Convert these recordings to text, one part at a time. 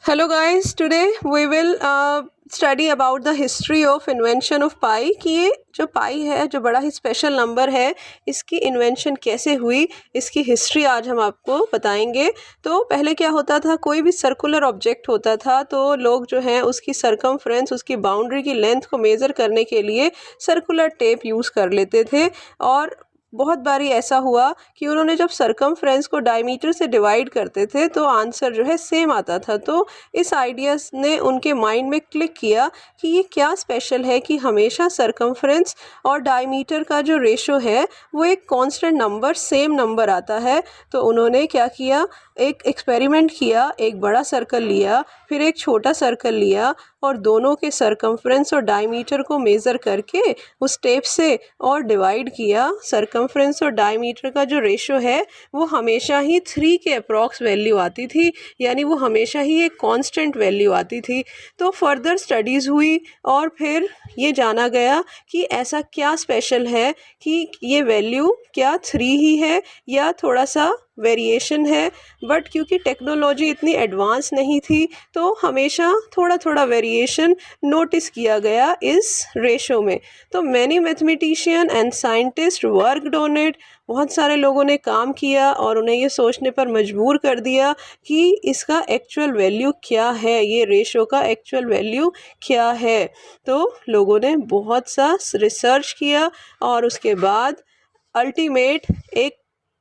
Hello guys, today we will study about the history of invention of pi कि ये जो पाई है जो बड़ा ही स्पेशल नंबर है इसकी इन्वेंशन कैसे हुई, इसकी हिस्ट्री आज हम आपको बताएंगे। तो पहले क्या होता था, कोई भी सर्कुलर ऑब्जेक्ट होता था तो लोग जो हैं उसकी सरकमफ्रेंस, उसकी बाउंड्री की लेंथ को मेज़र करने के लिए सर्कुलर टेप यूज़ कर लेते थे। और बहुत बारी ऐसा हुआ कि उन्होंने जब सरकमफ्रेंस को डायमीटर से डिवाइड करते थे तो आंसर जो है सेम आता था। तो इस आइडियाज़ ने उनके माइंड में क्लिक किया कि ये क्या स्पेशल है कि हमेशा सरकमफ्रेंस और डायमीटर का जो रेशो है वो एक कांस्टेंट नंबर, सेम नंबर आता है। तो उन्होंने क्या किया, एक एक्सपेरिमेंट किया, एक बड़ा सर्कल लिया, फिर एक छोटा सर्कल लिया और दोनों के सरकमफ्रेंस और डायमीटर को मेज़र करके उस टेप से और डिवाइड किया। सरकमफ्रेंस और डायमीटर का जो रेशो है वो हमेशा ही 3 के अप्रॉक्स वैल्यू आती थी, यानी वो हमेशा ही एक कांस्टेंट वैल्यू आती थी। तो फर्दर स्टडीज़ हुई और फिर ये जाना गया कि ऐसा क्या स्पेशल है कि ये वैल्यू क्या 3 ही है या थोड़ा सा वेरिएशन है। बट क्योंकि टेक्नोलॉजी इतनी एडवांस नहीं थी तो हमेशा थोड़ा थोड़ा वेरिएशन नोटिस किया गया इस रेशो में। तो many mathematician and scientist worked on it, बहुत सारे लोगों ने काम किया और उन्हें ये सोचने पर मजबूर कर दिया कि इसका एक्चुअल वैल्यू क्या है, ये रेशो का एक्चुअल वैल्यू क्या है। तो लोगों ने बहुत सा रिसर्च किया और उसके बाद अल्टीमेट एक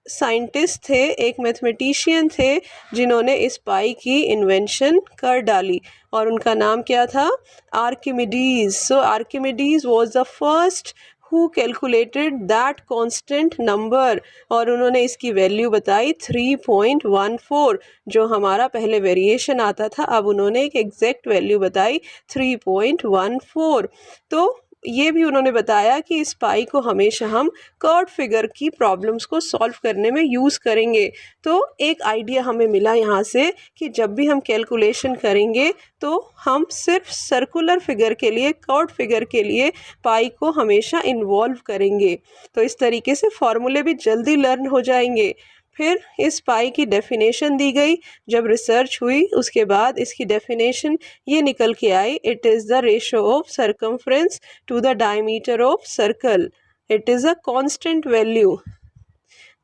साइंटिस्ट थे, एक मैथमेटिशियन थे जिन्होंने इस पाई की इन्वेंशन कर डाली और उनका नाम क्या था, Archimedes. So Archimedes was the first who calculated that constant number और उन्होंने इसकी वैल्यू बताई 3.14। जो हमारा पहले वेरिएशन आता था अब उन्होंने एक एग्जैक्ट वैल्यू बताई 3.14। तो ये भी उन्होंने बताया कि इस पाई को हमेशा हम कर्व फिगर की प्रॉब्लम्स को सॉल्व करने में यूज़ करेंगे। तो एक आइडिया हमें मिला यहाँ से कि जब भी हम कैलकुलेशन करेंगे तो हम सिर्फ सर्कुलर फिगर के लिए, कर्व फिगर के लिए पाई को हमेशा इन्वॉल्व करेंगे। तो इस तरीके से फॉर्मूले भी जल्दी लर्न हो जाएंगे। फिर इस पाई की डेफिनेशन दी गई। जब रिसर्च हुई उसके बाद इसकी डेफिनेशन ये निकल के आई, it is the ratio of circumference to the diameter of circle, it is a constant value.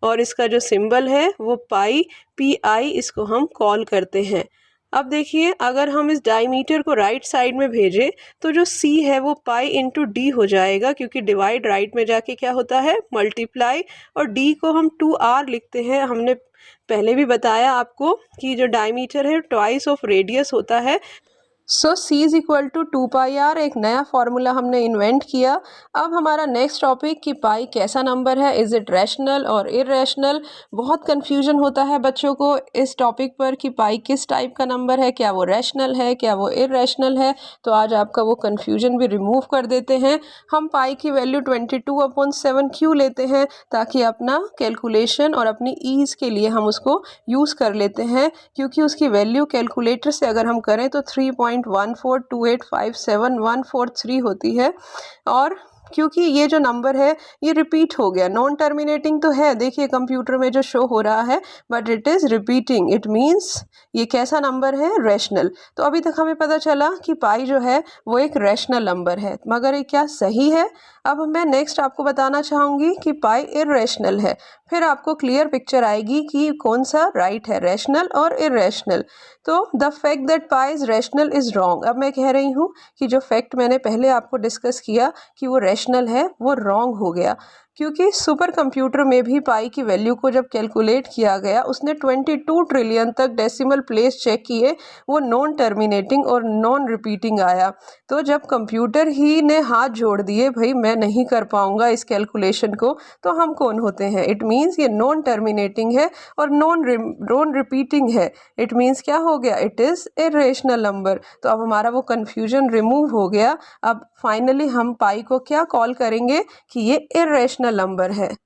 और इसका जो सिंबल है वो पाई, PI इसको हम कॉल करते हैं। अब देखिए, अगर हम इस डायमीटर को राइट साइड में भेजें तो जो C है वो पाई इंटू D हो जाएगा, क्योंकि डिवाइड राइट में जाके क्या होता है, मल्टीप्लाई। और D को हम 2R लिखते हैं। हमने पहले भी बताया आपको कि जो डायमीटर है ट्वाइस ऑफ रेडियस होता है। So C is equal to 2πr, एक नया फार्मूला हमने इन्वेंट किया। अब हमारा नेक्स्ट टॉपिक कि पाई कैसा नंबर है, इज़ इट रैशनल और इररेशनल। बहुत कन्फ्यूजन होता है बच्चों को इस टॉपिक पर कि पाई किस टाइप का नंबर है, क्या वो रैशनल है, क्या वो इररेशनल है। तो आज आपका वो कन्फ्यूजन भी रिमूव कर देते हैं। हम पाई की वैल्यू 22/7 क्यों लेते हैं, ताकि अपना कैलकुलेशन और अपनी ईज़ के लिए हम उसको यूज़ कर लेते हैं, क्योंकि उसकी वैल्यू कैलकुलेटर से अगर हम करें तो 3.142857143 होती है। और क्योंकि ये जो नंबर है ये रिपीट हो गया, नॉन टर्मिनेटिंग तो है, देखिए कंप्यूटर में जो शो हो रहा है, but it is repeating, it means ये कैसा नंबर है, रैशनल। तो अभी तक हमें पता चला कि पाई जो है वो एक रैशनल नंबर है, मगर ये क्या सही है। अब मैं नेक्स्ट आपको बताना चाहूँगी कि पाई इररेशनल है, फिर आपको क्लियर पिक्चर आएगी कि कौन सा राइट है, रैशनल और इररेशनल। तो the fact that pi is rational is wrong. अब मैं कह रही हूँ कि जो फैक्ट मैंने पहले आपको डिस्कस किया कि वो रैशनल है वो रॉन्ग हो गया, क्योंकि सुपर कंप्यूटर में भी पाई की वैल्यू को जब कैलकुलेट किया गया उसने 22 ट्रिलियन तक डेसिमल प्लेस चेक किए, वो नॉन टर्मिनेटिंग और नॉन रिपीटिंग आया। तो जब कंप्यूटर ही ने हाथ जोड़ दिए, भाई मैं नहीं कर पाऊंगा इस कैलकुलेशन को, तो हम कौन होते हैं। इट मीन्स ये नॉन टर्मिनेटिंग है और नॉन रिपीटिंग है। इट मीन्स क्या हो गया, इट इज़ इररेशनल नंबर। तो अब हमारा वो कन्फ्यूजन रिमूव हो गया। अब फाइनली हम पाई को क्या कॉल करेंगे कि ये इररेशनल नंबर है।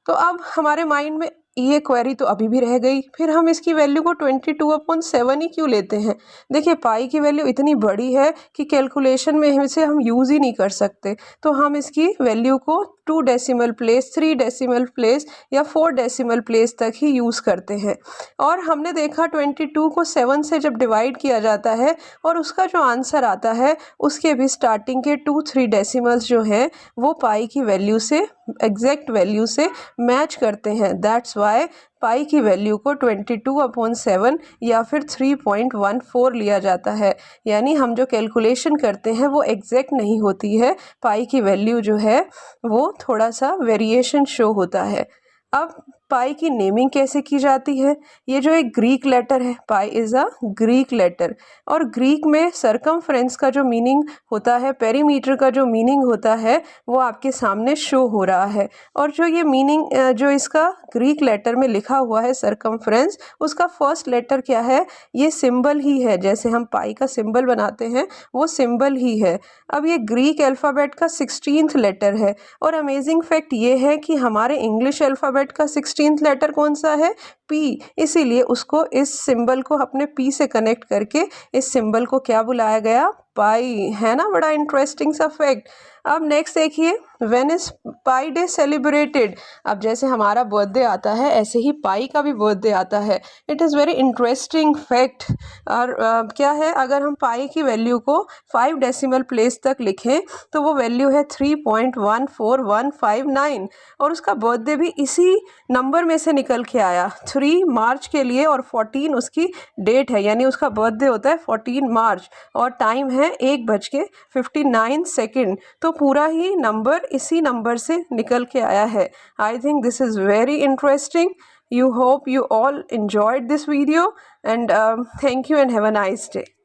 तो अब हमारे माइंड में ये क्वेरी तो अभी भी रह गई, फिर हम इसकी वैल्यू को 22/7 ही क्यों लेते हैं। देखिए पाई की वैल्यू इतनी बड़ी है कि कैलकुलेशन में इसे हम यूज़ ही नहीं कर सकते, तो हम इसकी वैल्यू को 2 डेसिमल प्लेस, 3 डेसिमल प्लेस या 4 डेसिमल प्लेस तक ही यूज़ करते हैं। और हमने देखा 22 को 7 से जब डिवाइड किया जाता है और उसका जो आंसर आता है उसके भी स्टार्टिंग के 2-3 डेसिमल्स जो हैं वो पाई की वैल्यू से, एग्जैक्ट वैल्यू से मैच करते हैं। दैट्स वाई पाई की वैल्यू को 22/7 या फिर 3.14 लिया जाता है। यानी हम जो कैलकुलेशन करते हैं वो एग्जैक्ट नहीं होती है, पाई की वैल्यू जो है वो थोड़ा सा वेरिएशन शो होता है। अब पाई की नेमिंग कैसे की जाती है? ये जो एक ग्रीक लेटर है, पाई इज़ अ ग्रीक लेटर, और ग्रीक में सरकमफ्रेंस का जो मीनिंग होता है, पेरीमीटर का जो मीनिंग होता है वो आपके सामने शो हो रहा है। और जो ये मीनिंग जो इसका ग्रीक लेटर में लिखा हुआ है सरकमफ्रेंस, उसका फर्स्ट लेटर क्या है? ये सिंबल ही है, जैसे हम पाई का सिंबल बनाते हैं वो सिंबल ही है। अब ये ग्रीक अल्फ़ाबेट का 16th लेटर है, और अमेजिंग फैक्ट ये है कि हमारे इंग्लिश अल्फ़ाबेट का 16th लेटर कौन सा है? पी। इसीलिए उसको, इस सिंबल को अपने पी से कनेक्ट करके इस सिंबल को क्या बुलाया गया? पाई। है ना, बड़ा इंटरेस्टिंग सा फैक्ट। अब नेक्स्ट देखिए, when is pi day celebrated? अब जैसे हमारा बर्थडे आता है ऐसे ही पाई का भी बर्थडे आता है। It is very interesting fact. और क्या है, अगर हम पाई की वैल्यू को 5 डेसिमल प्लेस तक लिखें तो वो वैल्यू है 3.14159, और उसका बर्थडे भी इसी नंबर में से निकल के आया, 3 मार्च के लिए, और 14 उसकी डेट है, यानी उसका बर्थडे होता है 14 मार्च, और टाइम है 1:59। तो पूरा ही नंबर इसी नंबर से निकल के आया है। I think this is very interesting. You hope you all enjoyed this video, and thank you and have a nice day.